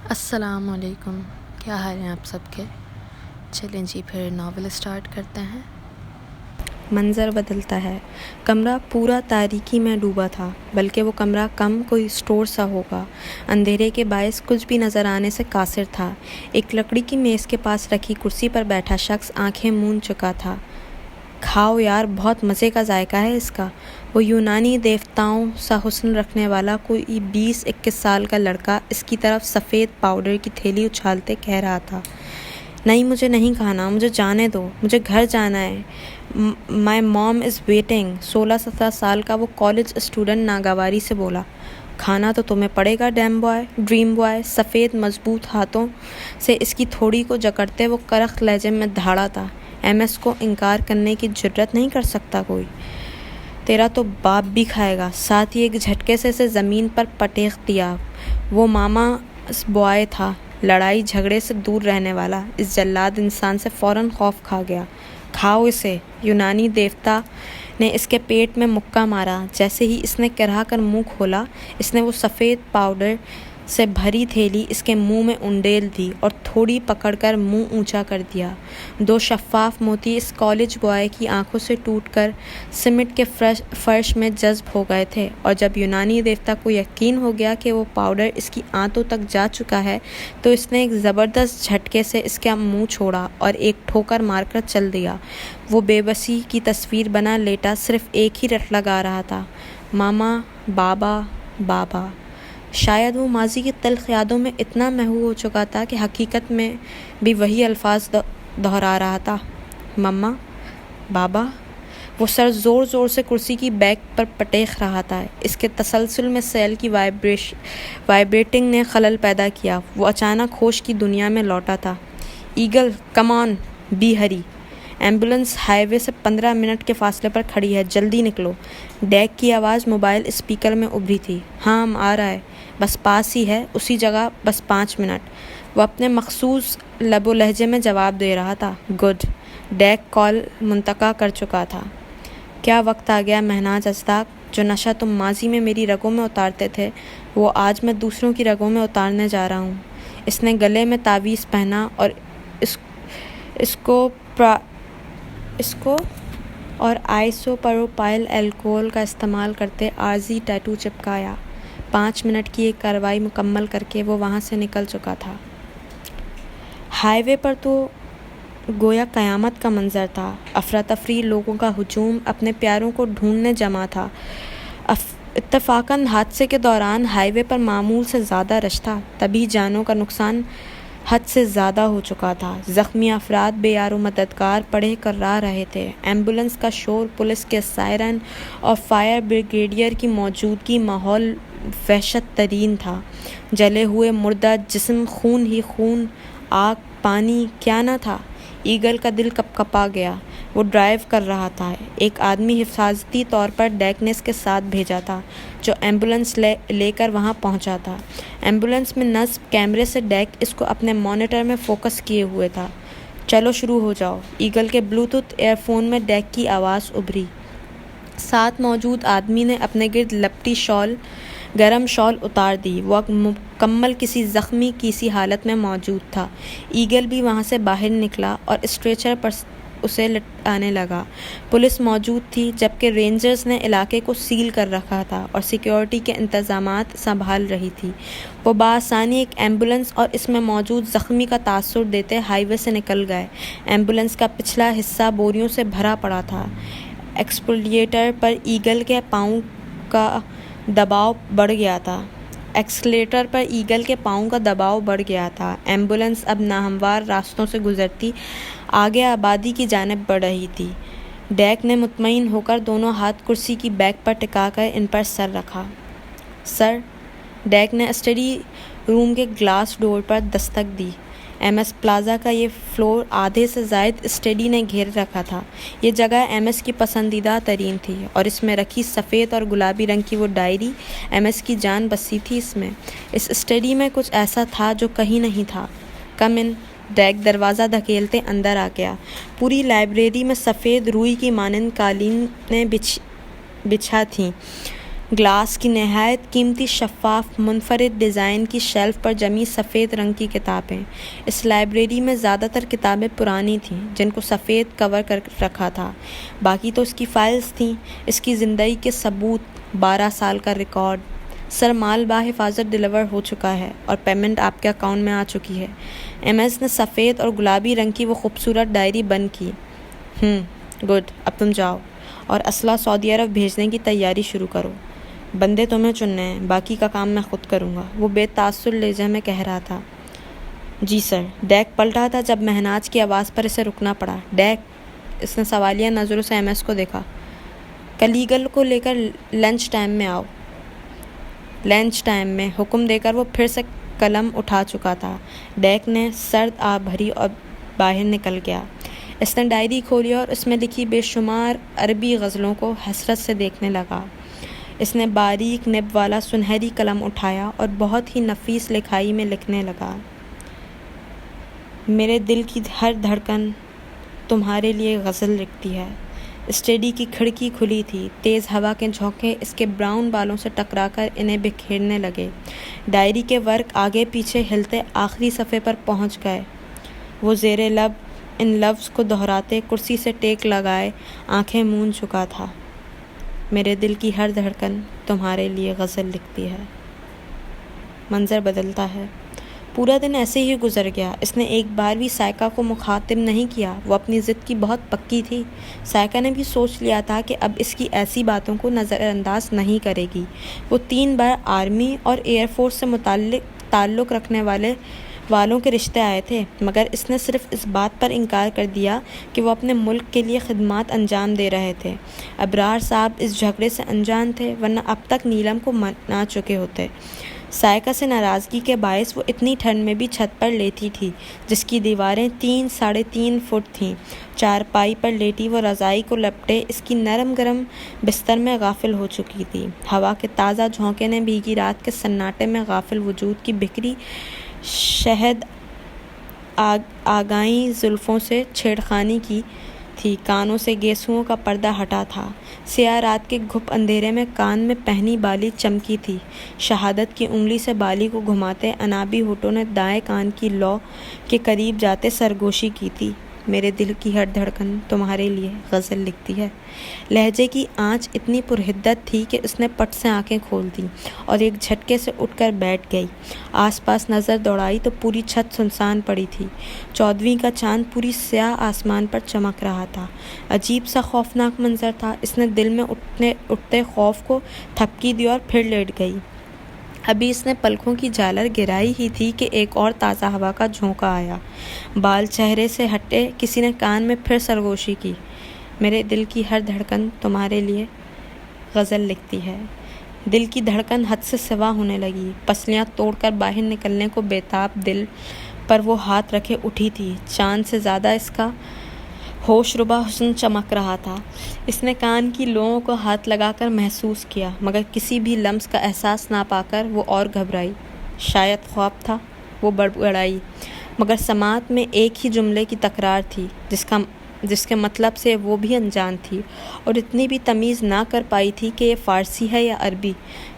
السلام علیکم، کیا حال ہیں آپ سب کے؟ چلیں جی پھر ناول اسٹارٹ کرتے ہیں۔ منظر بدلتا ہے۔ کمرہ پورا تاریکی میں ڈوبا تھا، بلکہ وہ کمرہ کم کوئی اسٹور سا ہوگا۔ اندھیرے کے باعث کچھ بھی نظر آنے سے قاصر تھا۔ ایک لکڑی کی میز کے پاس رکھی کرسی پر بیٹھا شخص آنکھیں مون چکا تھا۔ کھاؤ یار، بہت مزے کا ذائقہ ہے اس کا، وہ یونانی دیوتاؤں سا حسن رکھنے والا کوئی 20-21 سال کا لڑکا اس کی طرف سفید پاؤڈر کی تھیلی اچھالتے کہہ رہا تھا۔ نہیں، مجھے نہیں کھانا، مجھے جانے دو، مجھے گھر جانا ہے۔ مائی موم از ویٹنگ۔ 16-17 سال کا وہ کالج اسٹوڈنٹ ناگواری سے بولا۔ کھانا تو تمہیں پڑے گا ڈریم بوائے۔ سفید مضبوط ہاتھوں سے اس کی تھوڑی کو جکڑتے وہ کرخت لہجے میں دھاڑا تھا۔ ایم ایس کو انکار کرنے کی جرات نہیں کر سکتا کوئی۔ تیرا تو باپ بھی کھائے گا۔ ساتھ ہی ایک جھٹکے سے اسے زمین پر پٹیخ دیا۔ وہ ماما بوائے تھا، لڑائی جھگڑے سے دور رہنے والا۔ اس جلاد انسان سے فوراً خوف کھا گیا۔ کھاؤ اسے۔ یونانی دیوتا نے اس کے پیٹ میں مکہ مارا۔ جیسے ہی اس نے کرا کر منہ کھولا، اس نے وہ سفید پاؤڈر سے بھری تھیلی اس کے منہ میں انڈیل دی اور تھوڑی پکڑ کر منہ اونچا کر دیا۔ دو شفاف موتی اس کالج بوائے کی آنکھوں سے ٹوٹ کر سیمنٹ کے فرش میں جذب ہو گئے تھے، اور جب یونانی دیوتا کو یقین ہو گیا کہ وہ پاؤڈر اس کی آنتوں تک جا چکا ہے تو اس نے ایک زبردست جھٹکے سے اس کا منہ چھوڑا اور ایک ٹھوکر مار کر چل دیا۔ وہ بے بسی کی تصویر بنا لیٹا صرف ایک ہی رٹ لگا رہا تھا، ماما، بابا، بابا۔ شاید وہ ماضی کی تلخ یادوں میں اتنا محو ہو چکا تھا کہ حقیقت میں بھی وہی الفاظ دہرا رہا تھا، مما، بابا۔ وہ سر زور زور سے کرسی کی بیک پر پٹیخ رہا تھا۔ اس کے تسلسل میں سیل کی وائبریٹنگ نے خلل پیدا کیا۔ وہ اچانک ہوش کی دنیا میں لوٹا تھا۔ Eagle, come on, be hurry. Ambulance highway سے 15 منٹ کے فاصلے پر کھڑی ہے، جلدی نکلو۔ ڈیک کی آواز موبائل اسپیکر میں ابھری تھی۔ ہاں، آ رہا ہے، بس پاس ہی ہے، اسی جگہ، بس 5 منٹ۔ وہ اپنے مخصوص لب و لہجے میں جواب دے رہا تھا۔ گڈ۔ ڈیک کال منتقل کر چکا تھا۔ کیا وقت آ گیا مہناز ازداق، جو نشہ تم ماضی میں میری رگوں میں اتارتے تھے وہ آج میں دوسروں کی رگوں میں اتارنے جا رہا ہوں۔ اس نے گلے میں تعویذ پہنا اور اس کو اور آئسو پروپائل الکوہول کا استعمال کرتے عارضی ٹیٹو چپکایا۔ 5 منٹ کی ایک کارروائی مکمل کر کے وہ وہاں سے نکل چکا تھا۔ ہائی وے پر تو گویا قیامت کا منظر تھا۔ افراتفری، لوگوں کا ہجوم اپنے پیاروں کو ڈھونڈنے جمع تھا۔ اتفاقاً حادثے کے دوران ہائی وے پر معمول سے زیادہ رش تھا، تبھی جانوں کا نقصان حد سے زیادہ ہو چکا تھا۔ زخمی افراد بے یار و مددگار پڑے کرا رہے تھے۔ ایمبولینس کا شور، پولیس کے سائرن اور فائر بریگیڈیئر کی موجودگی، ماحول وحشت ترین تھا۔ جلے ہوئے مردہ جسم، خون ہی خون، آگ، پانی، کیا نہ تھا۔ ایگل کا دل کپا گیا۔ وہ ڈرائیو کر رہا تھا۔ ایک آدمی حفاظتی طور پر ڈیک نے اس کے ساتھ بھیجا تھا، جو ایمبولینس لے کر وہاں پہنچا تھا۔ ایمبولینس میں نصب کیمرے سے ڈیک اس کو اپنے مانیٹر میں فوکس کیے ہوئے تھا۔ چلو شروع ہو جاؤ۔ ایگل کے بلوٹوتھ ایئر فون میں ڈیک کی آواز ابھری۔ ساتھ موجود آدمی نے اپنے گرد لپٹی گرم شال اتار دی۔ وہ مکمل کسی زخمی کی حالت میں موجود تھا۔ ایگل بھی وہاں سے باہر نکلا اور اسٹریچر پر اسے لٹانے لگا۔ پولیس موجود تھی، جبکہ رینجرز نے علاقے کو سیل کر رکھا تھا اور سیکیورٹی کے انتظامات سنبھال رہی تھی۔ وہ بآسانی ایک ایمبولینس اور اس میں موجود زخمی کا تاثر دیتے ہائی وے سے نکل گئے۔ ایمبولینس کا پچھلا حصہ بوریوں سے بھرا پڑا تھا۔ ایکسیلریٹر پر ایگل کے پاؤں کا دباؤ بڑھ گیا تھا۔ ایمبولینس اب ناہموار راستوں سے گزرتی آگے آبادی کی جانب بڑھ رہی تھی۔ ڈیک نے مطمئن ہو کر دونوں ہاتھ کرسی کی بیک پر ٹکا کر ان پر سر رکھا۔ سر، ڈیک نے اسٹڈی روم کے گلاس ڈور پر دستک دی۔ ایم ایس پلازا کا یہ فلور آدھے سے زائد اسٹڈی نے گھیر رکھا تھا۔ یہ جگہ ایم ایس کی پسندیدہ ترین تھی، اور اس میں رکھی سفید اور گلابی رنگ کی وہ ڈائری، ایم ایس کی جان بسی تھی اس میں۔ اس اسٹڈی میں کچھ ایسا تھا جو کہیں نہیں تھا۔ کم ان۔ ڈیک دروازہ دھکیلتے اندر آ گیا۔ پوری لائبریری میں سفید روئی کی مانند قالینیں بچھا تھیں۔ گلاس کی نہایت قیمتی شفاف منفرد ڈیزائن کی شیلف پر جمی سفید رنگ کی کتابیں۔ اس لائبریری میں زیادہ تر کتابیں پرانی تھیں جن کو سفید کور کر رکھا تھا، باقی تو اس کی فائلز تھیں، اس کی زندگی کے ثبوت، 12 سال کا ریکارڈ۔ سر، مال بحفاظت ڈیلیور ہو چکا ہے اور پیمنٹ آپ کے اکاؤنٹ میں آ چکی ہے۔ ایم ایس نے سفید اور گلابی رنگ کی وہ خوبصورت ڈائری بند کی۔ گڈ، اب تم جاؤ اور اسلحہ سعودی عرب بھیجنے کی تیاری شروع کرو۔ بندے تمہیں چننے ہیں، باقی کا کام میں خود کروں گا، وہ بے تاثر لہجے میں کہہ رہا تھا۔ جی سر۔ ڈیک پلٹا تھا جب مہناز کی آواز پر اسے رکنا پڑا۔ ڈیک، اس نے سوالیہ نظروں سے ایم ایس کو دیکھا۔ کلیگل کو لے کر لنچ ٹائم میں آؤ۔ لنچ ٹائم میں، حکم دے کر وہ پھر سے قلم اٹھا چکا تھا۔ ڈیک نے سرد آہ بھری اور باہر نکل گیا۔ اس نے ڈائری کھولی اور اس میں لکھی بے شمار عربی غزلوں کو حسرت سے دیکھنے لگا۔ اس نے باریک نب والا سنہری قلم اٹھایا اور بہت ہی نفیس لکھائی میں لکھنے لگا۔ میرے دل کی ہر دھڑکن تمہارے لیے غزل لکھتی ہے۔ اسٹڈی کی کھڑکی کھلی تھی، تیز ہوا کے جھونکے اس کے براؤن بالوں سے ٹکرا کر انہیں بکھیرنے لگے۔ ڈائری کے ورق آگے پیچھے ہلتے آخری صفحے پر پہنچ گئے۔ وہ زیر لب ان لفظ کو دہراتے کرسی سے ٹیک لگائے آنکھیں مون چکا تھا۔ میرے دل کی ہر دھڑکن تمہارے لیے غزل لکھتی ہے۔ منظر بدلتا ہے۔ پورا دن ایسے ہی گزر گیا۔ اس نے ایک بار بھی سائقہ کو مخاطب نہیں کیا۔ وہ اپنی ضد کی بہت پکی تھی۔ سائقہ نے بھی سوچ لیا تھا کہ اب اس کی ایسی باتوں کو نظر انداز نہیں کرے گی۔ وہ 3 بار آرمی اور ایئر فورس سے تعلق رکھنے والوں کے رشتے آئے تھے، مگر اس نے صرف اس بات پر انکار کر دیا کہ وہ اپنے ملک کے لیے خدمات انجام دے رہے تھے۔ ابرار صاحب اس جھگڑے سے انجان تھے، ورنہ اب تک نیلم کو منا چکے ہوتے۔ سائقہ سے ناراضگی کے باعث وہ اتنی ٹھنڈ میں بھی چھت پر لیٹی تھی، جس کی دیواریں 3-3.5 فٹ تھیں۔ چارپائی پر لیٹی وہ رضائی کو لپٹے اس کی نرم گرم بستر میں غافل ہو چکی تھی۔ ہوا کے تازہ جھونکے نے بھیگی رات کے سناٹے میں غافل وجود کی بکھری شہد آگائی زلفوں سے چھیڑخانی کی تھی۔ کانوں سے گیسوؤں کا پردہ ہٹا تھا۔ سیاہ رات کے گھپ اندھیرے میں کان میں پہنی بالی چمکی تھی۔ شہادت کی انگلی سے بالی کو گھماتے انابی ہونٹوں نے دائیں کان کی لو کے قریب جاتے سرگوشی کی تھی۔ میرے دل کی ہر دھڑکن تمہارے لیے غزل لکھتی ہے۔ لہجے کی آنچ اتنی پرحدت تھی کہ اس نے پٹ سے آنکھیں کھول دیں اور ایک جھٹکے سے اٹھ کر بیٹھ گئی۔ آس پاس نظر دوڑائی تو پوری چھت سنسان پڑی تھی۔ 14ویں کا چاند پوری سیاہ آسمان پر چمک رہا تھا۔ عجیب سا خوفناک منظر تھا۔ اس نے دل میں اٹھتے خوف کو تھپکی دی اور پھر لیٹ گئی۔ ابھی اس نے پلکوں کی جالر گرائی ہی تھی کہ ایک اور تازہ ہوا کا جھونکا آیا۔ بال چہرے سے ہٹے کسی نے کان میں پھر سرگوشی کی۔ میرے دل کی ہر دھڑکن تمہارے لیے غزل لکھتی ہے۔ دل کی دھڑکن حد سے سوا ہونے لگی۔ پسلیاں توڑ کر باہر نکلنے کو بےتاب دل پر وہ ہاتھ رکھے اٹھی تھی۔ چاند سے زیادہ اس کا ہوش ربا حسن چمک رہا تھا۔ اس نے کان کی لوؤں کو ہاتھ لگا کر محسوس کیا، مگر کسی بھی لمس کا احساس نہ پا کر وہ اور گھبرائی۔ شاید خواب تھا۔ وہ بڑبڑائی، مگر سماعت میں ایک ہی جملے کی تکرار تھی جس کے مطلب سے وہ بھی انجان تھی اور اتنی بھی تمیز نہ کر پائی تھی کہ یہ فارسی ہے یا عربی۔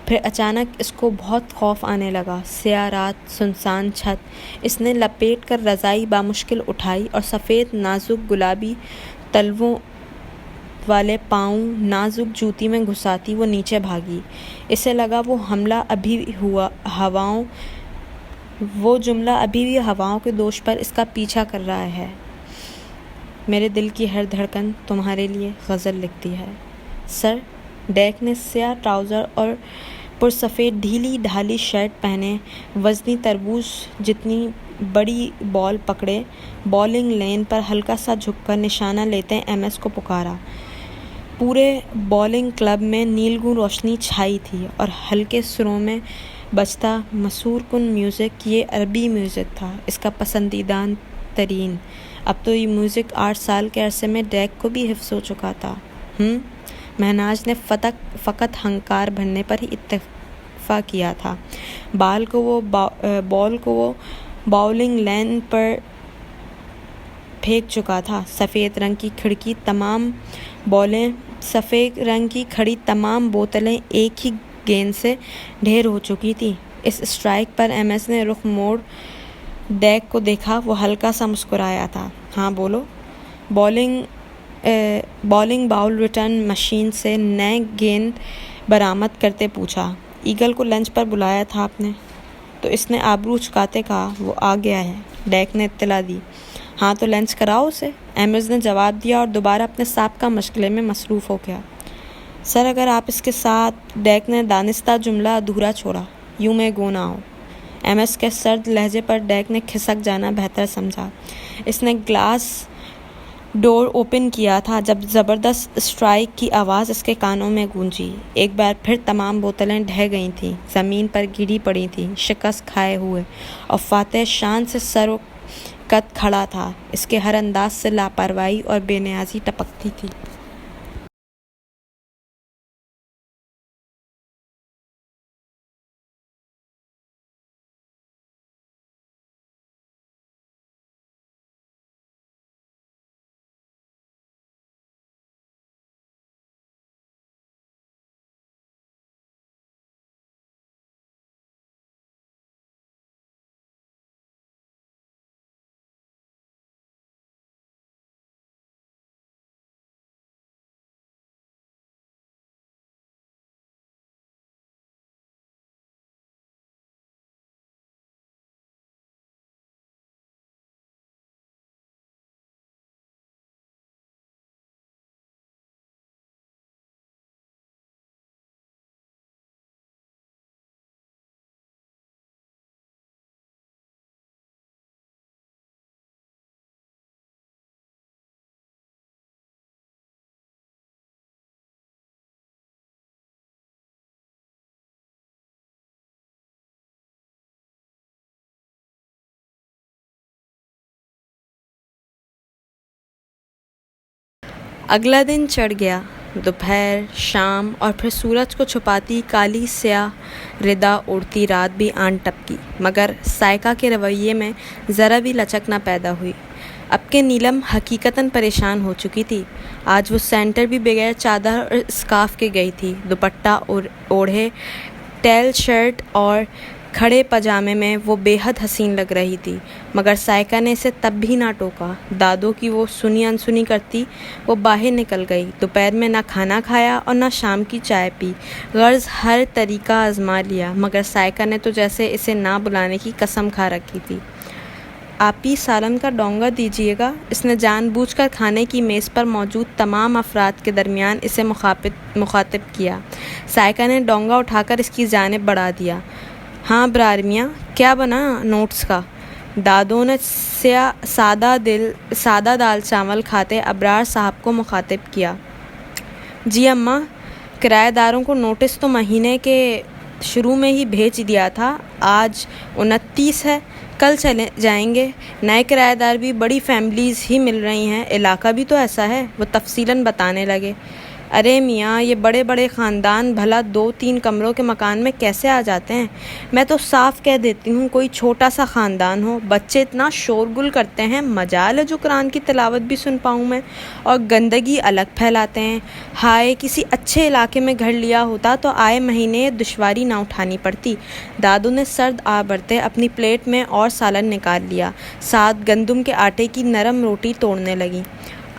پھر اچانک اس کو بہت خوف آنے لگا۔ سیاہ رات، سنسان چھت۔ اس نے لپیٹ کر رضائی بامشکل اٹھائی اور سفید نازک گلابی تلووں والے پاؤں نازک جوتی میں گھساتی وہ نیچے بھاگی۔ اسے لگا وہ جملہ ابھی بھی ہواؤں کے دوش پر اس کا پیچھا کر رہا ہے۔ میرے دل کی ہر دھڑکن تمہارے لیے غزل لکھتی ہے۔ سر، ڈیک نے سیاہ ٹراؤزر اور پرسفید ڈھیلی ڈھالی شرٹ پہنے وزنی تربوز جتنی بڑی بال پکڑے بالنگ لین پر ہلکا سا جھک کر نشانہ لیتے ایم ایس کو پکارا۔ پورے بالنگ کلب میں نیلگوں روشنی چھائی تھی اور ہلکے سروں میں بجتا مسحور کن میوزک، یہ عربی میوزک تھا، اس کا پسندیدہ ترین۔ اب تو یہ میوزک 8 سال کے عرصے میں ڈیک کو بھی حفظ ہو چکا تھا۔ مہناز نے فقط ہنکار بھرنے پر ہی اتفاق کیا تھا۔ بال کو وہ باؤلنگ لین پر پھینک چکا تھا۔ سفید رنگ کی کھڑی تمام بوتلیں ایک ہی گیند سے ڈھیر ہو چکی تھیں۔ اس اسٹرائیک پر ایم ایس نے رخ موڑ ڈیک کو دیکھا۔ وہ ہلکا سا مسکرایا تھا۔ ہاں بولو۔ بالنگ باؤل ریٹرن مشین سے نئے گیند برآمد کرتے پوچھا، ایگل کو لنچ پر بلایا تھا آپ نے؟ تو اس نے آبرو چکاتے کہا، وہ آ گیا ہے۔ ڈیک نے اطلاع دی۔ ہاں تو لنچ کراؤ اسے، ایمز نے جواب دیا اور دوبارہ اپنے سابقہ مشغلے میں مصروف ہو گیا۔ سر اگر آپ اس کے ساتھ، ڈیک نے دانستہ جملہ ادھورا چھوڑا۔ یوں میں گو نہ ہو۔ ایم ایس کے سرد لہجے پر ڈیک نے کھسک جانا بہتر سمجھا۔ اس نے گلاس ڈور اوپن کیا تھا جب زبردست اسٹرائیک کی آواز اس کے کانوں میں گونجی۔ ایک بار پھر تمام بوتلیں ڈھہ گئی تھیں، زمین پر گری پڑی تھیں، شکست کھائے ہوئے، اور فاتح شان سے سر و قد کھڑا تھا۔ اس کے ہر انداز سے لاپرواہی اور بے نیازی ٹپکتی تھی۔ اگلا دن چڑھ گیا۔ دوپہر، شام اور پھر سورج کو چھپاتی کالی سیاہ ردا اڑتی رات بھی آن ٹپکی، مگر سائقہ کے رویے میں ذرا بھی لچک نہ پیدا ہوئی۔ اب کہ نیلم حقیقتاً پریشان ہو چکی تھی۔ آج وہ سینٹر بھی بغیر چادر اور اسکارف کے گئی تھی۔ دوپٹہ اوڑھے، ٹیل شرٹ اور کھڑے پاجامے میں وہ بے حد حسین لگ رہی تھی، مگر سائقہ نے اسے تب بھی نہ ٹوکا۔ دادوں کی وہ سنی انسنی کرتی وہ باہر نکل گئی۔ دوپہر میں نہ کھانا کھایا اور نہ شام کی چائے پی۔ غرض ہر طریقہ آزما لیا، مگر سائقہ نے تو جیسے اسے نہ بلانے کی قسم کھا رکھی تھی۔ آپی سالن کا ڈونگا دیجیے گا، اس نے جان بوجھ کر کھانے کی میز پر موجود تمام افراد کے درمیان اسے مخاطب کیا۔ سائقہ نے ڈونگا اٹھا کر اس کی جانب بڑھا دیا۔ ہاں برار میاں، کیا بنا نوٹس کا؟ دادوں نے سادہ دال چاول کھاتے ابرار صاحب کو مخاطب کیا۔ جی اماں، کرایہ داروں کو نوٹس تو مہینے کے شروع میں ہی بھیج دیا تھا۔ آج 29 ہے، کل چلے جائیں گے۔ نئے کرایہ دار بھی بڑی فیملیز ہی مل رہی ہیں، علاقہ بھی تو ایسا ہے، وہ تفصیلاً بتانے لگے۔ ارے میاں، یہ بڑے بڑے خاندان بھلا 2-3 کمروں کے مکان میں کیسے آ جاتے ہیں؟ میں تو صاف کہہ دیتی ہوں، کوئی چھوٹا سا خاندان ہو، بچے اتنا شور گل کرتے ہیں، مجال ہے جو قرآن کی تلاوت بھی سن پاؤں میں، اور گندگی الگ پھیلاتے ہیں۔ ہائے، کسی اچھے علاقے میں گھر لیا ہوتا تو آئے مہینے دشواری نہ اٹھانی پڑتی۔ دادوں نے سرد آ بڑھتے اپنی پلیٹ میں اور سالن نکال لیا، ساتھ گندم کے آٹے کی نرم روٹی توڑنے لگی۔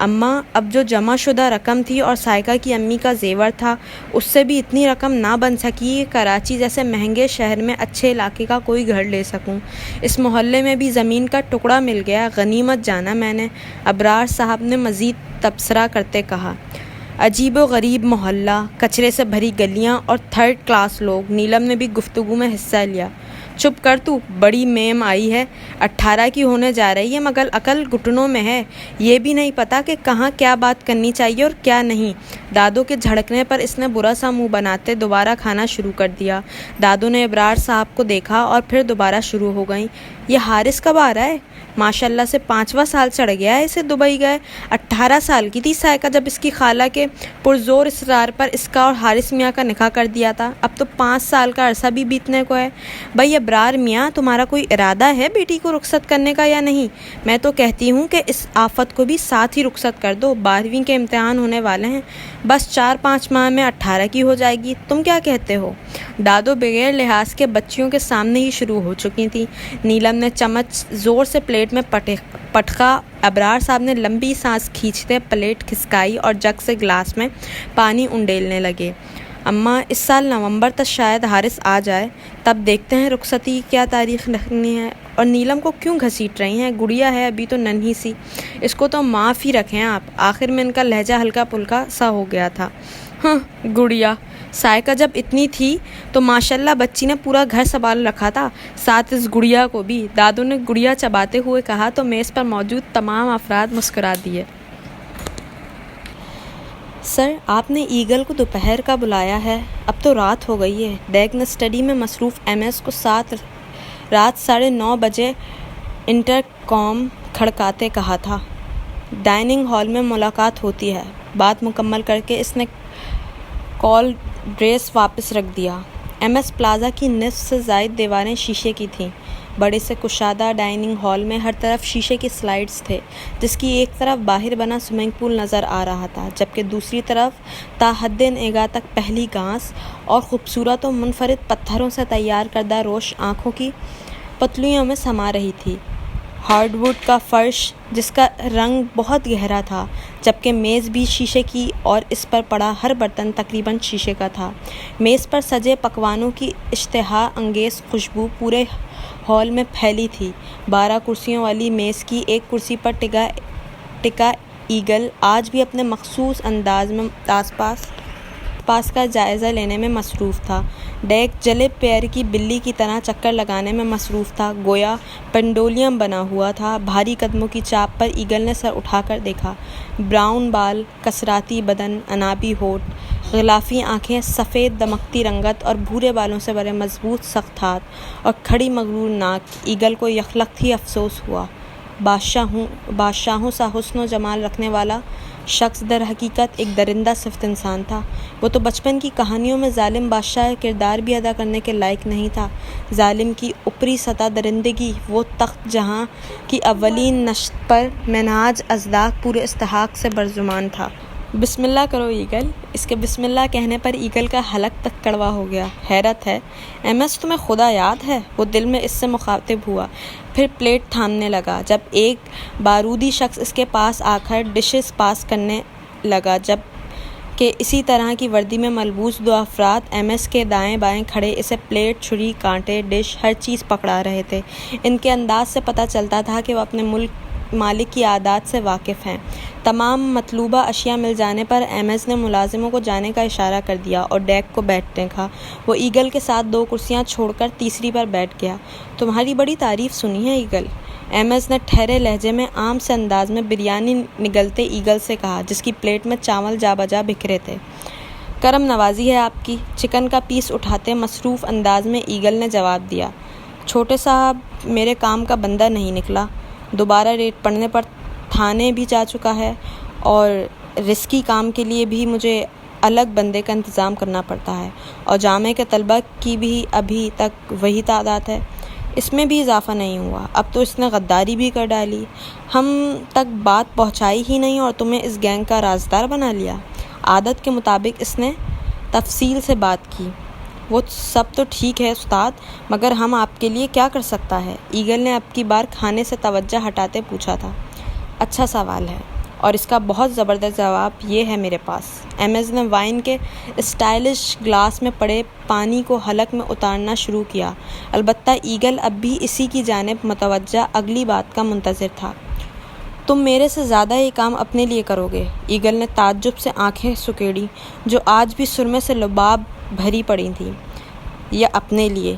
اماں، اب جو جمع شدہ رقم تھی اور سائقہ کی امی کا زیور تھا، اس سے بھی اتنی رقم نہ بن سکی کہ کراچی جیسے مہنگے شہر میں اچھے علاقے کا کوئی گھر لے سکوں۔ اس محلے میں بھی زمین کا ٹکڑا مل گیا، غنیمت جانا میں نے، ابرار صاحب نے مزید تبصرہ کرتے کہا۔ عجیب و غریب محلہ، کچرے سے بھری گلیاں اور تھرڈ کلاس لوگ۔ نیلم نے بھی گفتگو میں حصہ لیا۔ چپ کر تو، بڑی میم آئی ہے، 18 کی ہونے جا رہی ہے مگر عقل گھٹنوں میں ہے، یہ بھی نہیں پتا کہ کہاں کیا بات کرنی چاہیے اور کیا نہیں۔ دادوں کے جھڑکنے پر اس نے برا سا منہ بناتے دوبارہ کھانا شروع کر دیا۔ دادوں نے ابرار صاحب کو دیکھا اور پھر دوبارہ شروع ہو گئیں۔ یہ حارث کب آ رہا ہے؟ ماشاءاللہ سے 5واں سال چڑھ گیا ہے اسے دبئی گئے۔ 18 سال کی تھی سائقہ جب اس کی خالہ کے پرزور اصرار پر اس کا اور حارث میاں کا نکاح کر دیا تھا۔ اب تو 5 سال کا عرصہ بھی بیتنے کو ہے۔ بھئی ابرار ابرار میاں، تمہارا کوئی ارادہ ہے بیٹی کو رخصت کرنے کا یا نہیں؟ میں تو کہتی ہوں کہ اس آفت کو بھی ساتھ ہی رخصت کر دو، 12ویں کے امتحان ہونے والے ہیں، بس 4-5 ماہ میں 18 کی ہو جائے گی۔ تم کیا کہتے ہو؟ دادو بغیر لحاظ کے بچیوں کے سامنے ہی شروع ہو چکی تھیں۔ نیلم نے چمچ زور سے پلیٹ میں پٹخا۔ ابرار صاحب نے لمبی سانس کھینچتے پلیٹ کھسکائی اور جگ سے گلاس میں پانی انڈیلنے لگے۔ اماں، اس سال نومبر تک شاید حارث آ جائے، تب دیکھتے ہیں رخصتی کی کیا تاریخ رکھنی ہے۔ اور نیلم کو کیوں گھسیٹ رہی ہیں؟ گڑیا ہے ابھی تو ننھی سی، اس کو تو معاف ہی رکھیں آپ۔ آخر میں ان کا لہجہ ہلکا پھلکا سا ہو گیا تھا۔ ہاں، گڑیا سائیکہ جب اتنی تھی تو ماشاءاللہ بچی نے پورا گھر سنبھال رکھا تھا، ساتھ اس گڑیا کو بھی۔ دادو نے گڑیا چباتے ہوئے کہا تو میز پر موجود تمام افراد مسکرا دیے۔ سر، آپ نے ایگل کو دوپہر کا بلایا ہے؟ اب تو رات ہو گئی ہے۔ ڈیگ نے اسٹڈی میں مصروف ایم ایس کو رات 9:30 بجے انٹر کام کھڑکاتے کہا تھا۔ ڈائننگ ہال میں ملاقات ہوتی ہے۔ بات مکمل کر کے اس نے کال ڈریس واپس رکھ دیا۔ ایم ایس پلازا کی نصف سے زائد دیواریں شیشے کی تھیں۔ بڑے سے کشادہ ڈائننگ ہال میں ہر طرف شیشے کے سلائڈز تھے، جس کی ایک طرف باہر بنا سوئمنگ پول نظر آ رہا تھا، جبکہ دوسری طرف تا حد نگاہ تک پہلی گھاس اور خوبصورت و منفرد پتھروں سے تیار کردہ روش آنکھوں کی پتلیوں میں سما رہی تھی۔ ہارڈ ووڈ کا فرش، جس کا رنگ بہت گہرا تھا، جبکہ میز بھی شیشے کی اور اس پر پڑا ہر برتن تقریباً شیشے کا تھا۔ میز پر سجے پکوانوں کی اشتہا انگیز خوشبو پورے ہال میں پھیلی تھی۔ 12 کرسیوں والی میز کی ایک کرسی پر ٹکا ایگل آج بھی اپنے مخصوص انداز میں آس پاس کا جائزہ لینے میں مصروف تھا۔ ڈیگ جلے پیر کی بلی کی طرح چکر لگانے میں مصروف تھا، گویا پینڈولیم بنا ہوا تھا۔ بھاری قدموں کی چاپ پر ایگل نے سر اٹھا کر دیکھا۔ براؤن بال، کسراتی بدن، انابی ہونٹ، غلافی آنکھیں، سفید دمکتی رنگت اور بھورے بالوں سے بڑے مضبوط سخت ہاتھ اور کھڑی مغرور ناک۔ ایگل کو یکلخت ہی افسوس ہوا۔ بادشاہوں سا حسن و جمال رکھنے والا شخص در حقیقت ایک درندہ صفت انسان تھا۔ وہ تو بچپن کی کہانیوں میں ظالم بادشاہ کردار بھی ادا کرنے کے لائق نہیں تھا۔ ظالم کی اوپری سطح درندگی، وہ تخت جہاں کی اولین نشست پر منہاج ازداق پورے استحقاق سے برزمان تھا۔ بسم اللہ کرو ایگل۔ اس کے بسم اللہ کہنے پر ایگل کا حلق تک کڑوا ہو گیا۔ حیرت ہے، ایم ایس تمہیں خدا یاد ہے؟ وہ دل میں اس سے مخاطب ہوا، پھر پلیٹ تھامنے لگا۔ جب ایک بارودی شخص اس کے پاس آ کر ڈشز پاس کرنے لگا، جب کہ اسی طرح کی وردی میں ملبوس 2 افراد ایم ایس کے دائیں بائیں کھڑے اسے پلیٹ، چھری، کانٹے، ڈش، ہر چیز پکڑا رہے تھے۔ ان کے انداز سے پتہ چلتا تھا کہ وہ اپنے مالک کی عادات سے واقف ہیں۔ تمام مطلوبہ اشیاء مل جانے پر ایم ایس نے ملازموں کو جانے کا اشارہ کر دیا اور ڈیگ کو بیٹھنے کہا۔ وہ ایگل کے ساتھ 2 کرسیاں چھوڑ کر تیسری پر بیٹھ گیا۔ تمہاری بڑی تعریف سنی ہے ایگل، ایم ایس نے ٹھہرے لہجے میں عام سے انداز میں بریانی نگلتے ایگل سے کہا، جس کی پلیٹ میں چاول جا بجا بکھرے تھے۔ کرم نوازی ہے آپ کی، چکن کا پیس اٹھاتے مصروف انداز میں ایگل نے جواب دیا۔ چھوٹے صاحب میرے کام کا بندہ نہیں نکلا، دوبارہ ریٹ پڑنے پر تھانے بھی جا چکا ہے، اور رسکی کام کے لیے بھی مجھے الگ بندے کا انتظام کرنا پڑتا ہے، اور جامعہ کے طلبہ کی بھی ابھی تک وہی تعداد ہے، اس میں بھی اضافہ نہیں ہوا۔ اب تو اس نے غداری بھی کر ڈالی، ہم تک بات پہنچائی ہی نہیں اور تمہیں اس گینگ کا رازدار بنا لیا۔ عادت کے مطابق اس نے تفصیل سے بات کی۔ وہ سب تو ٹھیک ہے استاد، مگر ہم آپ کے لیے کیا کر سکتا ہے؟ ایگل نے اب کی بار کھانے سے توجہ ہٹاتے پوچھا تھا۔ اچھا سوال ہے، اور اس کا بہت زبردست جواب یہ ہے میرے پاس۔ ایم ایس نے وائن کے اسٹائلش گلاس میں پڑے پانی کو حلق میں اتارنا شروع کیا، البتہ ایگل اب بھی اسی کی جانب متوجہ اگلی بات کا منتظر تھا۔ تم میرے سے زیادہ یہ کام اپنے لیے کرو گے؟ ایگل نے تعجب سے آنکھیں سکیڑی، جو آج بھی سرمے سے لباب بھری پڑی تھیں۔ یا اپنے لیے؟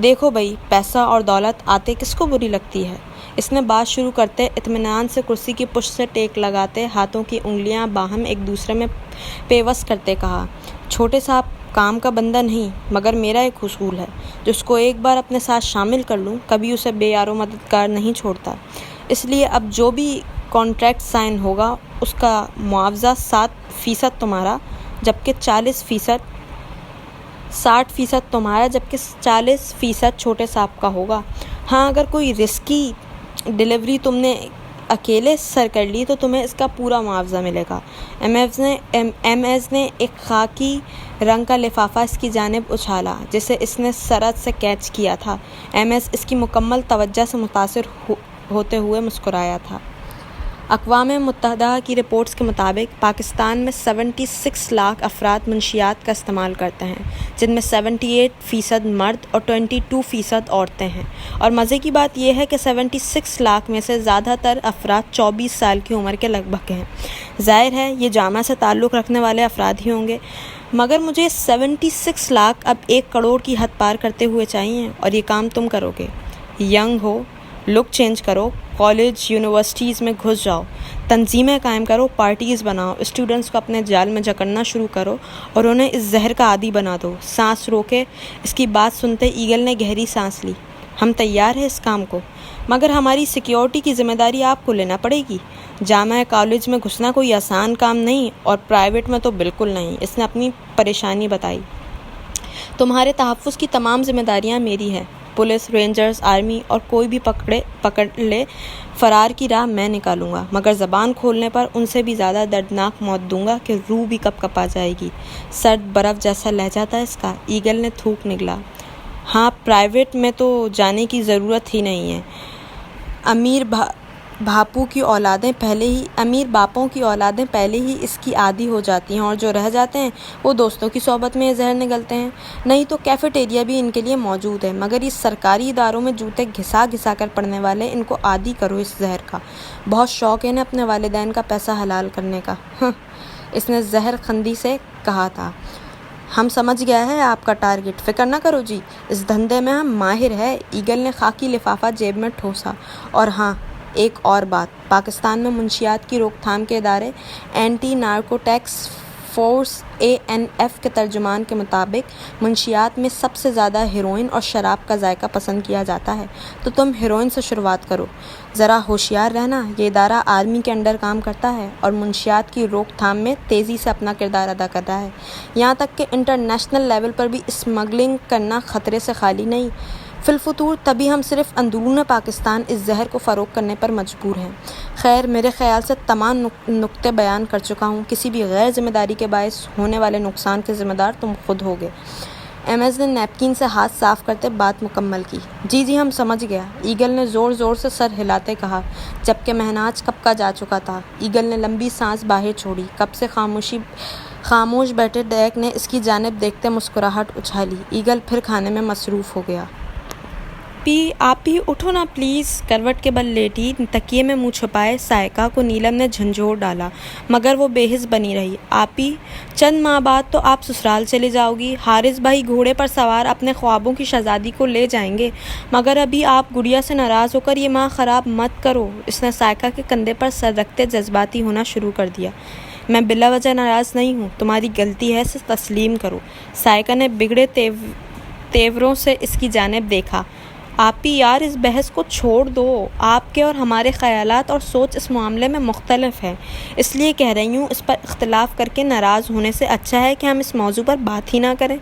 دیکھو بھائی، پیسہ اور دولت آتے کس کو بری لگتی ہے؟ اس نے بات شروع کرتے اطمینان سے کرسی کی پشت سے ٹیک لگاتے ہاتھوں کی انگلیاں باہم ایک دوسرے میں پیوست کرتے کہا۔ چھوٹے صاحب کام کا بندہ نہیں، مگر میرا ایک اصول ہے، جس کو ایک بار اپنے ساتھ شامل کر لوں کبھی اسے بے یار و مددگار نہیں چھوڑتا۔ اس لیے اب جو بھی کانٹریکٹ سائن ہوگا اس کا معاوضہ 7% تمہارا، جبکہ 40% 60% تمہارا جبکہ 40% چھوٹے صاحب کا ہوگا۔ ہاں اگر کوئی رسکی ڈلیوری تم نے اکیلے سر کر لی تو تمہیں اس کا پورا معاوضہ ملے گا۔ ایم ایس نے ایک خاکی رنگ کا لفافہ اس کی جانب اچھالا جسے اس نے سرعت سے کیچ کیا تھا۔ ایم ایس اس کی مکمل توجہ سے متاثر ہوتے ہوئے مسکرایا تھا۔ اقوام متحدہ کی رپورٹس کے مطابق پاکستان میں 76 لاکھ افراد منشیات کا استعمال کرتے ہیں، جن میں 78% مرد اور 22% عورتیں ہیں، اور مزے کی بات یہ ہے کہ 76 لاکھ میں سے زیادہ تر افراد 24 سال کی عمر کے لگ بھگ ہیں۔ ظاہر ہے یہ جامعہ سے تعلق رکھنے والے افراد ہی ہوں گے، مگر مجھے 76 لاکھ اب 1 کروڑ کی حد پار کرتے ہوئے چاہیے، اور یہ کام تم کرو گے۔ ینگ ہو، لک چینج کرو، کالج یونیورسٹیز میں گھس جاؤ، تنظیمیں قائم کرو، پارٹیز بناؤ، اسٹوڈنٹس کو اپنے جال میں جکڑنا شروع کرو اور انہیں اس زہر کا عادی بنا دو۔ سانس روکے۔ اس کی بات سنتے ایگل نے گہری سانس لی۔ ہم تیار ہیں اس کام کو، مگر ہماری سیکیورٹی کی ذمہ داری آپ کو لینا پڑے گی۔ جامعہ کالج میں گھسنا کوئی آسان کام نہیں، اور پرائیویٹ میں تو بالکل نہیں۔ اس نے اپنی پریشانی بتائی۔ تمہارے تحفظ کی تمام ذمہ داریاں میری ہیں۔ پولیس، رینجرز، آرمی اور کوئی بھی پکڑ لے، فرار کی راہ میں نکالوں گا، مگر زبان کھولنے پر ان سے بھی زیادہ دردناک موت دوں گا کہ روح بھی کپ کپا جائے گی۔ سرد برف جیسا لہجہ تھا اس کا۔ ایگل نے تھوک نگلا۔ ہاں، پرائیویٹ میں تو جانے کی ضرورت ہی نہیں ہے۔ امیر باپوں کی اولادیں پہلے ہی اس کی عادی ہو جاتی ہیں، اور جو رہ جاتے ہیں وہ دوستوں کی صحبت میں یہ زہر نگلتے ہیں۔ نہیں تو کیفیٹیریا بھی ان کے لیے موجود ہے، مگر یہ سرکاری اداروں میں جوتے گھسا گھسا کر پڑنے والے، ان کو عادی کرو اس زہر کا۔ بہت شوق ہے انہیں اپنے والدین کا پیسہ حلال کرنے کا۔ اس نے زہر خندی سے کہا تھا۔ ہم سمجھ گیا ہے آپ کا ٹارگٹ، فکر نہ کرو جی، اس دھندے میں ہم ماہر ہے۔ ایگل نے خاکی لفافہ جیب میں ٹھوسا۔ اور ہاں، ایک اور بات، پاکستان میں منشیات کی روک تھام کے ادارے اینٹی نارکوٹکس فورس ANF کے ترجمان کے مطابق منشیات میں سب سے زیادہ ہیروئن اور شراب کا ذائقہ پسند کیا جاتا ہے، تو تم ہیروئن سے شروعات کرو۔ ذرا ہوشیار رہنا، یہ ادارہ آرمی کے انڈر کام کرتا ہے اور منشیات کی روک تھام میں تیزی سے اپنا کردار ادا کر رہا ہے، یہاں تک کہ انٹرنیشنل لیول پر بھی اسمگلنگ کرنا خطرے سے خالی نہیں۔ فی الفطور تبھی ہم صرف اندرون پاکستان اس زہر کو فروغ کرنے پر مجبور ہیں۔ خیر، میرے خیال سے تمام نکتے بیان کر چکا ہوں۔ کسی بھی غیر ذمہ داری کے باعث ہونے والے نقصان کے ذمہ دار تم خود ہوگے۔ ایم ایس نے نیپکن سے ہاتھ صاف کرتے بات مکمل کی۔ جی ہم سمجھ گیا، ایگل نے زور زور سے سر ہلاتے کہا، جبکہ مہناج کب کا جا چکا تھا۔ ایگل نے لمبی سانس باہر چھوڑی۔ کب سے خاموش بیٹھے ڈیک نے اس کی جانب دیکھتے مسکراہٹ اچھالی۔ ایگل پھر کھانے میں مصروف ہو گیا۔ آپ ہی اٹھو نا پلیز۔ کروٹ کے بل لیٹی، تکیے میں منہ چھپائے سائقہ کو نیلم نے جھنجھوڑ ڈالا، مگر وہ بے حس بنی رہی۔ آپ ہی، چند ماہ بعد تو آپ سسرال چلے جاؤ گی۔ حارث بھائی گھوڑے پر سوار اپنے خوابوں کی شہزادی کو لے جائیں گے، مگر ابھی آپ گڑیا سے ناراض ہو کر یہ ماہ خراب مت کرو۔ اس نے سائقہ کے کندھے پر سر رکھتے جذباتی ہونا شروع کر دیا۔ میں بلا وجہ ناراض نہیں ہوں، تمہاری غلطی ہے، اسے تسلیم کرو۔ سائقہ نے بگڑے تیوروں سے اس کی جانب دیکھا۔ آپ ہی یار، اس بحث کو چھوڑ دو۔ آپ کے اور ہمارے خیالات اور سوچ اس معاملے میں مختلف ہیں، اس لیے کہہ رہی ہوں، اس پر اختلاف کر کے ناراض ہونے سے اچھا ہے کہ ہم اس موضوع پر بات ہی نہ کریں۔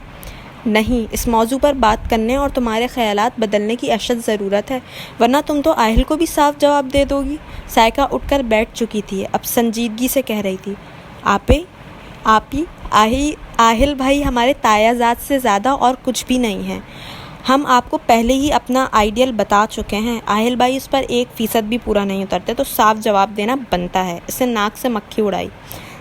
نہیں، اس موضوع پر بات کرنے اور تمہارے خیالات بدلنے کی اشد ضرورت ہے، ورنہ تم تو آہل کو بھی صاف جواب دے دو گی۔ سائقہ اٹھ کر بیٹھ چکی تھی، اب سنجیدگی سے کہہ رہی تھی، آپ ہی آہل بھائی ہمارے تایا زاد سے زیادہ اور کچھ بھی نہیں ہیں۔ ہم آپ کو پہلے ہی اپنا آئیڈیل بتا چکے ہیں، آہل بھائی اس پر 1% بھی پورا نہیں اترتے تو صاف جواب دینا بنتا ہے۔ اس نے ناک سے مکھی اڑائی۔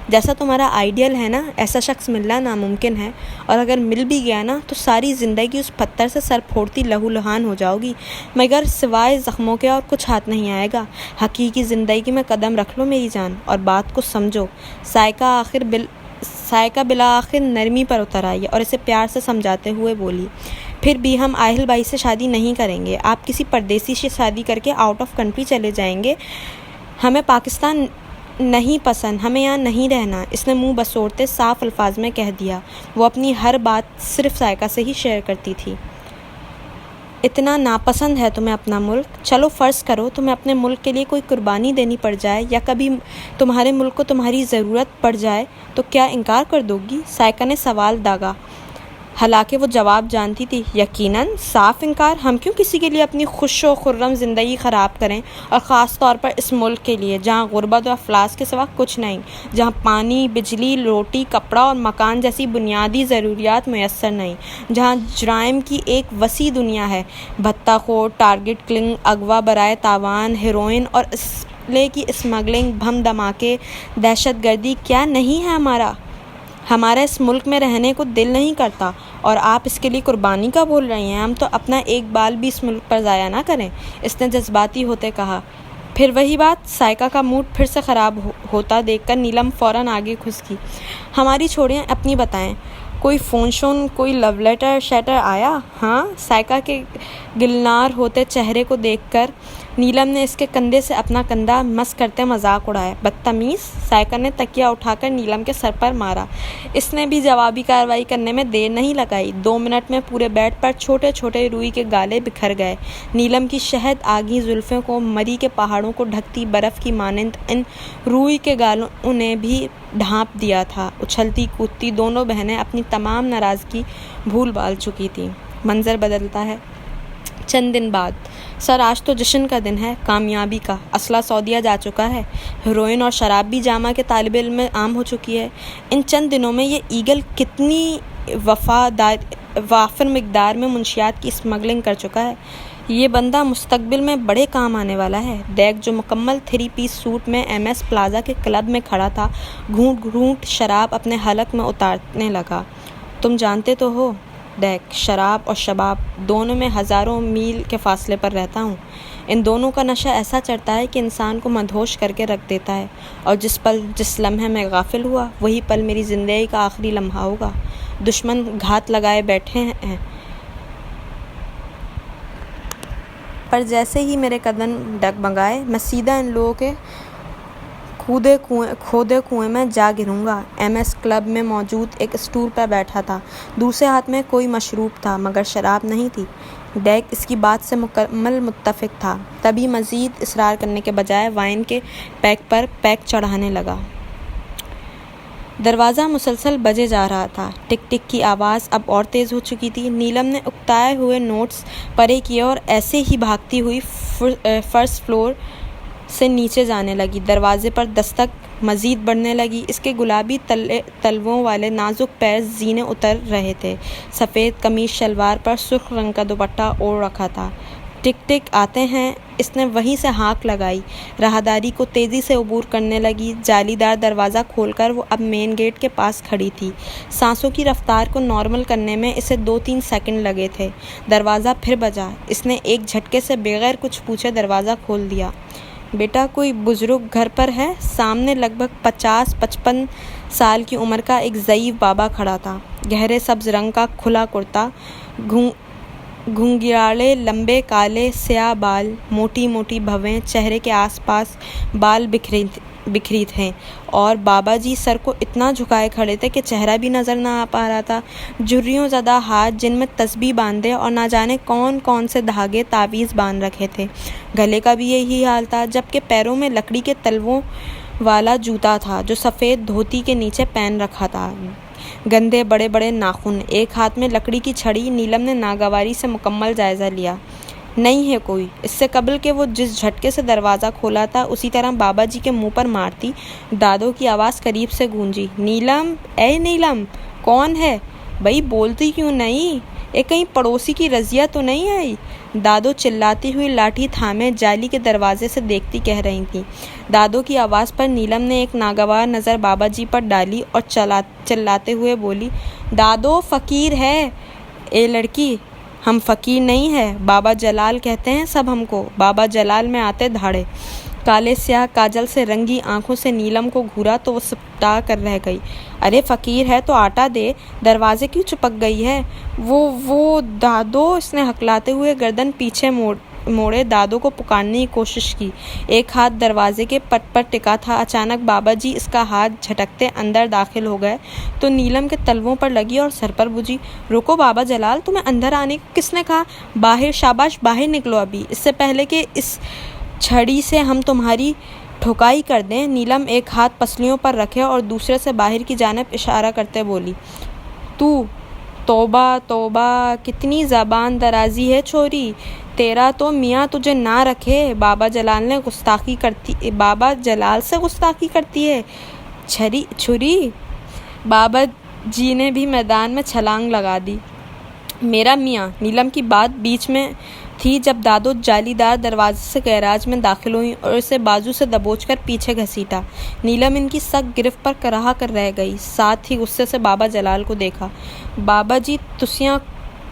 جیسا تمہارا آئیڈیل ہے نا، ایسا شخص ملنا ناممکن ہے، اور اگر مل بھی گیا نا تو ساری زندگی اس پتھر سے سر پھوڑتی لہو لہان ہو جاؤ گی، مگر سوائے زخموں کے اور کچھ ہاتھ نہیں آئے گا۔ حقیقی زندگی میں قدم رکھ لو میری جان، اور بات کو سمجھو۔ سائقہ بالآخر نرمی پر اتر آئی اور اسے پیار سے سمجھاتے ہوئے بولی، پھر بھی ہم آہل بھائی سے شادی نہیں کریں گے۔ آپ کسی پردیسی سے شادی کر کے آؤٹ آف کنٹری چلے جائیں گے۔ ہمیں پاکستان نہیں پسند، ہمیں یہاں نہیں رہنا۔ اس نے منہ بسوڑتے صاف الفاظ میں کہہ دیا۔ وہ اپنی ہر بات صرف سائقہ سے ہی شیئر کرتی تھی۔ اتنا ناپسند ہے تمہیں اپنا ملک؟ چلو فرض کرو تمہیں اپنے ملک کے لیے کوئی قربانی دینی پڑ جائے، یا کبھی تمہارے ملک کو تمہاری ضرورت پڑ جائے، تو کیا انکار کر دو گی؟ سائقہ نے سوال داغا۔ حالانکہ وہ جواب جانتی تھی، یقیناً صاف انکار۔ ہم کیوں کسی کے لیے اپنی خوش و خرم زندگی خراب کریں، اور خاص طور پر اس ملک کے لیے جہاں غربت و افلاس کے سوا کچھ نہیں، جہاں پانی، بجلی، روٹی، کپڑا اور مکان جیسی بنیادی ضروریات میسر نہیں، جہاں جرائم کی ایک وسیع دنیا ہے، بھتہ خور، ٹارگٹ کلنگ، اغوا برائے تاوان، ہیروئن اور اسلحے کی اسمگلنگ، بم دھماکے، دہشت گردی کیا نہیں ہے ہمارا اس ملک میں رہنے کو دل نہیں کرتا، اور آپ اس کے لیے قربانی کا بول رہی ہیں۔ ہم تو اپنا ایک بال بھی اس ملک پر ضائع نہ کریں، اس نے جذباتی ہوتے کہا۔ پھر وہی بات، سائقہ کا موڈ پھر سے خراب ہوتا دیکھ کر نیلم فوراً آگے کھسکی۔ ہماری چھوڑیں، اپنی بتائیں، کوئی فون شون، کوئی لو لیٹر شیٹر آیا؟ ہاں؟ سائقہ کے گلنار ہوتے چہرے کو دیکھ کر نیلم نے اس کے کندھے سے اپنا کندھا مس کرتے مذاق اڑایا۔ بدتمیز! سائقہ نے تکیہ اٹھا کر نیلم کے سر پر مارا۔ اس نے بھی جوابی کارروائی کرنے میں دیر نہیں لگائی۔ 2 منٹ میں پورے بیڈ پر چھوٹے چھوٹے روئی کے گالے بکھر گئے۔ نیلم کی شہد آگی زلفوں کو مری کے پہاڑوں کو ڈھکتی برف کی مانند ان روئی کے گالوں نے بھی ڈھانپ دیا تھا۔ اچھلتی کودتی دونوں بہنیں اپنی تمام ناراضگی بھول بھال چکی تھیں۔ منظر بدلتا ہے۔ چند دن بعد۔ سر، آج تو جشن کا دن ہے، کامیابی کا۔ اسلحہ سعودیہ جا چکا ہے، ہیروئن اور شراب بھی جامعہ کے طالب علم میں عام ہو چکی ہے۔ ان چند دنوں میں یہ ایگل کتنی وافر مقدار میں منشیات کی اسمگلنگ کر چکا ہے۔ یہ بندہ مستقبل میں بڑے کام آنے والا ہے۔ ڈیک، جو مکمل 3 پیس سوٹ میں ایم ایس پلازا کے کلب میں کھڑا تھا، گھونٹ گھونٹ شراب اپنے حلق میں اتارنے لگا۔ تم جانتے تو ہو ڈیک، شراب اور شباب دونوں میں ہزاروں میل کے فاصلے پر رہتا ہوں۔ ان دونوں کا نشہ ایسا چڑھتا ہے کہ انسان کو مدہوش کر کے رکھ دیتا ہے، اور جس لمحے میں غافل ہوا، وہی پل میری زندگی کا آخری لمحہ ہوگا۔ دشمن گھات لگائے بیٹھے ہیں، پر جیسے ہی میرے قدم ڈگمگائے، میں سیدھا ان لوگوں کے کھودے کنویں میں جا گروں گا۔ ایم ایس کلب میں موجود ایک اسٹول پر بیٹھا تھا، دوسرے ہاتھ میں کوئی مشروب تھا، مگر شراب نہیں تھی۔ ڈیک اس کی بات سے مکمل متفق تھا، تبھی مزید اصرار کرنے کے بجائے وائن کے پیک پر پیک چڑھانے لگا۔ دروازہ مسلسل بجے جا رہا تھا، ٹک ٹک کی آواز اب اور تیز ہو چکی تھی۔ نیلم نے اکتائے ہوئے نوٹس پرے کیے اور ایسے ہی بھاگتی ہوئی فرسٹ فلور سے نیچے جانے لگی۔ دروازے پر دستک مزید بڑھنے لگی۔ اس کے گلابی تلووں والے نازک پیر زینے اتر رہے تھے۔ سفید قمیص شلوار پر سرخ رنگ کا دوپٹہ اوڑھ رکھا تھا۔ ٹک ٹک آتے ہیں، اس نے وہیں سے ہانک لگائی۔ راہداری کو تیزی سے عبور کرنے لگی۔ جالی دار دروازہ کھول کر وہ اب مین گیٹ کے پاس کھڑی تھی۔ سانسوں کی رفتار کو نارمل کرنے میں اسے 2-3 سیکنڈ لگے تھے۔ دروازہ پھر بجا۔ اس نے ایک جھٹکے سے بغیر کچھ پوچھے دروازہ کھول دیا۔ بیٹا، کوئی بزرگ گھر پر ہے؟ سامنے لگ بھگ 50-55 سال کی عمر کا ایک ضعیف بابا کھڑا تھا۔ گہرے سبز رنگ کا کھلا کرتا، گھنگھریالے لمبے کالے سیاہ بال، موٹی موٹی بھویں، چہرے کے آس پاس بال بکھری تھے، اور بابا جی سر کو اتنا جھکائے کھڑے تھے کہ چہرہ بھی نظر نہ آ پا رہا تھا۔ جھریوں زدہ ہاتھ جن میں تسبیح باندھے اور نہ جانے کون کون سے دھاگے تعویذ باندھ رکھے تھے۔ گلے کا بھی یہی حال تھا، جبکہ پیروں میں لکڑی کے تلووں والا جوتا تھا جو سفید دھوتی کے نیچے پہن رکھا تھا۔ گندے بڑے بڑے ناخن، ایک ہاتھ میں لکڑی کی چھڑی۔ نیلم نے ناگواری سے مکمل جائزہ لیا۔ نہیں ہے کوئی۔ اس سے قبل کہ وہ جس جھٹکے سے دروازہ کھولا تھا، اسی طرح بابا جی کے منہ پر مارتی دادو کی آواز قریب سے گونجی۔ نیلم، اے نیلم، کون ہے؟ بھئی بولتی کیوں نہیں؟ یہ کہیں پڑوسی کی رضیہ تو نہیں آئی؟ دادو چلاتی ہوئی لاٹھی تھامے جالی کے دروازے سے دیکھتی کہہ رہی تھی۔ دادو کی آواز پر نیلم نے ایک ناگوار نظر بابا جی پر ڈالی اور چلاتے ہوئے بولی، دادو فقیر ہے اے لڑکی، ہم فقیر نہیں ہے، بابا جلال کہتے ہیں سب ہم کو۔ بابا جلال میں آتے دھاڑے، کالے سیاہ کاجل سے رنگی آنکھوں سے نیلم کو گھورا تو وہ سپٹا کر رہ گئی۔ ارے فقیر ہے تو آٹا دے، دروازے کیوں چپک گئی ہے؟ وہ دادو، اس نے ہکلاتے ہوئے گردن پیچھے موڑے دادو کو پکارنے کی کوشش کی۔ ایک ہاتھ دروازے کے پٹ پر ٹکا تھا۔ اچانک بابا جی اس کا ہاتھ جھٹکتے اندر داخل ہو گئے تو نیلم کے تلووں پر لگی اور سر پر بجھی۔ رکو بابا جلال، تمہیں اندر آنے کو کس نے کہا؟ باہر، شاباش باہر نکلو ابھی، اس سے پہلے کہ اس چھڑی سے ہم تمہاری ٹھوکائی کر دیں۔ نیلم ایک ہاتھ پسلیوں پر رکھے اور دوسرے سے باہر کی جانب اشارہ کرتے بولی، توبہ توبہ، کتنی زبان درازی ہے چھوری، تیرا تو میاں تجھے نہ رکھے، بابا جلال سے گستاخی کرتی ہے، چھری۔ بابا جی نے بھی میدان میں چھلانگ لگا دی۔ میرا میاں، نیلم کی بات بیچ میں تھی جب دادو جالی دار دروازے سے گیراج میں داخل ہوئی اور اسے بازو سے دبوچ کر پیچھے گھسیٹا۔ نیلم ان کی سخت گرفت پر کراہ کر رہ گئی، ساتھ ہی غصے سے بابا جلال کو دیکھا۔ بابا جی تسیاں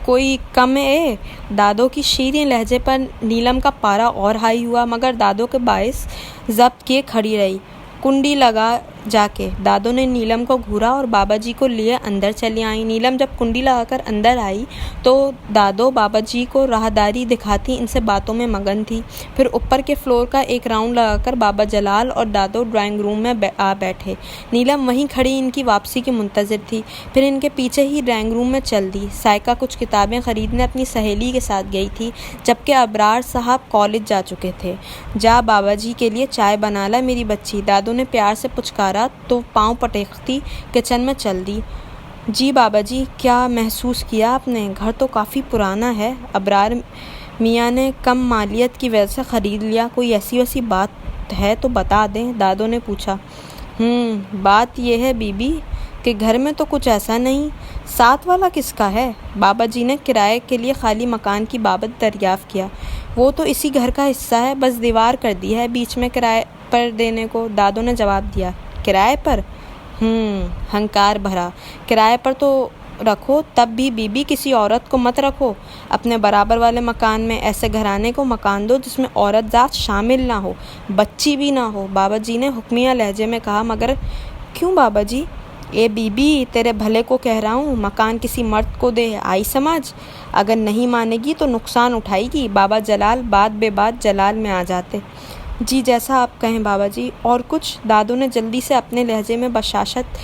کوئی کم اے؟ دادو کی شیریں لہجے پر نیلم کا پارا اور ہائی ہوا، مگر دادو کے باعث ضبط کیے کھڑی رہی۔ کنڈی لگا جا کے، دادو نے نیلم کو گھورا اور بابا جی کو لیے اندر چلی آئیں۔ نیلم جب کنڈی لگا کر اندر آئی تو دادو بابا جی کو راہداری دکھاتی ان سے باتوں میں مگن تھی۔ پھر اوپر کے فلور کا ایک راؤنڈ لگا کر بابا جلال اور دادو ڈرائنگ روم میں آ بیٹھے۔ نیلم وہیں کھڑی ان کی واپسی کی منتظر تھی، پھر ان کے پیچھے ہی ڈرائنگ روم میں چل دی۔ سائقہ کچھ کتابیں خریدنے اپنی سہیلی کے ساتھ گئی تھی، جبکہ ابرار صاحب کالج جا چکے تھے۔ جا بابا جی کے لیے چائے بنا لا میری بچی، دادو نے پیار سے پچکارا تو پاؤں پٹیکتی کچن میں چل دی۔ جی بابا جی، کیا محسوس کیا آپ نے؟ گھر تو کافی پرانا ہے، ابرار میاں نے کم مالیت کی وجہ سے خرید لیا، کوئی ایسی ویسی بات ہے تو بتا دیں، دادو نے پوچھا۔ بات یہ ہے بی بی کہ گھر میں تو کچھ ایسا نہیں۔ ساتھ والا کس کا ہے؟ بابا جی نے کرائے کے لیے خالی مکان کی بابت دریافت کیا۔ وہ تو اسی گھر کا حصہ ہے، بس دیوار کر دی ہے بیچ میں کرائے پر دینے کو، دادو نے جواب دیا۔ کرائے پر؟ ہنکار بھرا، کرائے پر تو رکھو، تب بھی بی بی کسی عورت کو مت رکھو اپنے برابر والے مکان میں، ایسے گھرانے کو مکان دو جس میں عورت ذات شامل نہ ہو، بچی بھی نہ ہو، بابا جی نے حکمیہ لہجے میں کہا۔ مگر کیوں بابا جی؟ اے بی بی، تیرے بھلے کو کہہ رہا ہوں، مکان کسی مرد کو دے، آئی سمجھ؟ اگر نہیں مانے گی تو نقصان اٹھائے گی۔ بابا جلال بات بے بات جلال میں آ جاتے۔ جی جیسا آپ کہیں بابا جی۔ اور کچھ؟ دادو نے جلدی سے اپنے لہجے میں بشاشت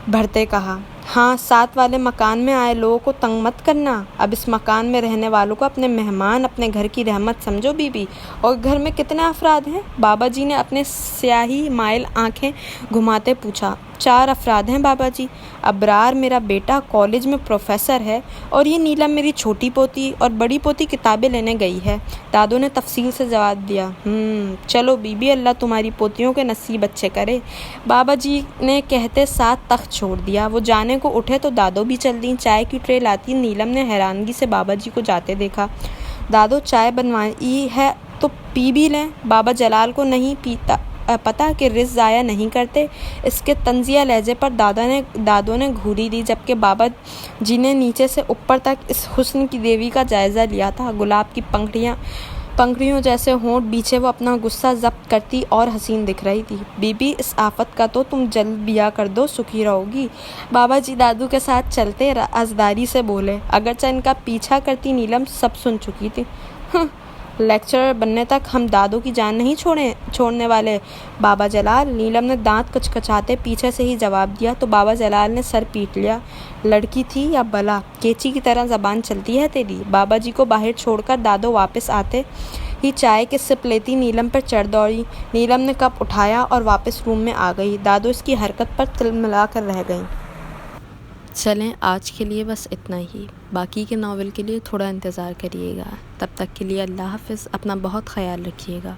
بھرتے کہا۔ ہاں، ساتھ والے مکان میں آئے لوگوں کو تنگ مت کرنا، اب اس مکان میں رہنے والوں کو اپنے مہمان، اپنے گھر کی رحمت سمجھو بی بی۔ اور گھر میں کتنے افراد ہیں؟ بابا جی نے اپنے سیاہی مائل آنکھیں گھماتے پوچھا۔ 4 افراد ہیں بابا جی، ابرار میرا بیٹا کالج میں پروفیسر ہے، اور یہ نیلم میری چھوٹی پوتی، اور بڑی پوتی کتابیں لینے گئی ہے، دادو نے تفصیل سے جواب دیا۔ چلو بی بی، اللہ تمہاری پوتیوں کے نصیب اچھے کرے، بابا جی نے کہتے ساتھ تخت چھوڑ دیا۔ وہ جانے کو اٹھے تو دادو بھی چل دیں۔ چائے کی ٹرے لاتی نیلم نے حیرانگی سے بابا جی کو جاتے دیکھا۔ دادو چائے بنوائی ہے تو پی بھی لیں، بابا جلال کو نہیں پتا کہ رزق ضائع نہیں کرتے۔ اس کے طنزیہ لہجے پر دادو نے گھوری دی، جبکہ بابا جی نے نیچے سے اوپر تک اس حسن کی دیوی کا جائزہ لیا تھا۔ گلاب کی پنکھڑیوں جیسے ہونٹ بیچے وہ اپنا غصہ ضبط کرتی اور حسین دکھ رہی تھی۔ بی بی، اس آفت کا تو تم جلد بیاہ کر دو، سکھی رہو گی۔ بابا جی دادو کے ساتھ چلتے رازداری سے بولے، اگرچہ ان کا پیچھا کرتی نیلم سب سن چکی تھی۔ لیکچرر بننے تک ہم دادو کی جان نہیں چھوڑنے والے بابا جلال، نیلم نے دانت کچکچاتے پیچھے سے ہی جواب دیا تو بابا جلال نے سر پیٹ لیا۔ لڑکی تھی یا بلا، کیچی کی طرح زبان چلتی ہے تیری۔ بابا جی کو باہر چھوڑ کر دادو واپس آتے ہی چائے کے سپ لیتی نیلم پر چڑھ دوڑی۔ نیلم نے کپ اٹھایا اور واپس روم میں آ گئی۔ دادو اس کی حرکت پر تلملا کر رہ گئیں۔ چلیں آج کے لیے بس اتنا ہی، باقی کے ناول کے لیے تھوڑا انتظار کریے گا۔ تب تک کے لیے اللہ حافظ، اپنا بہت خیال رکھیے گا۔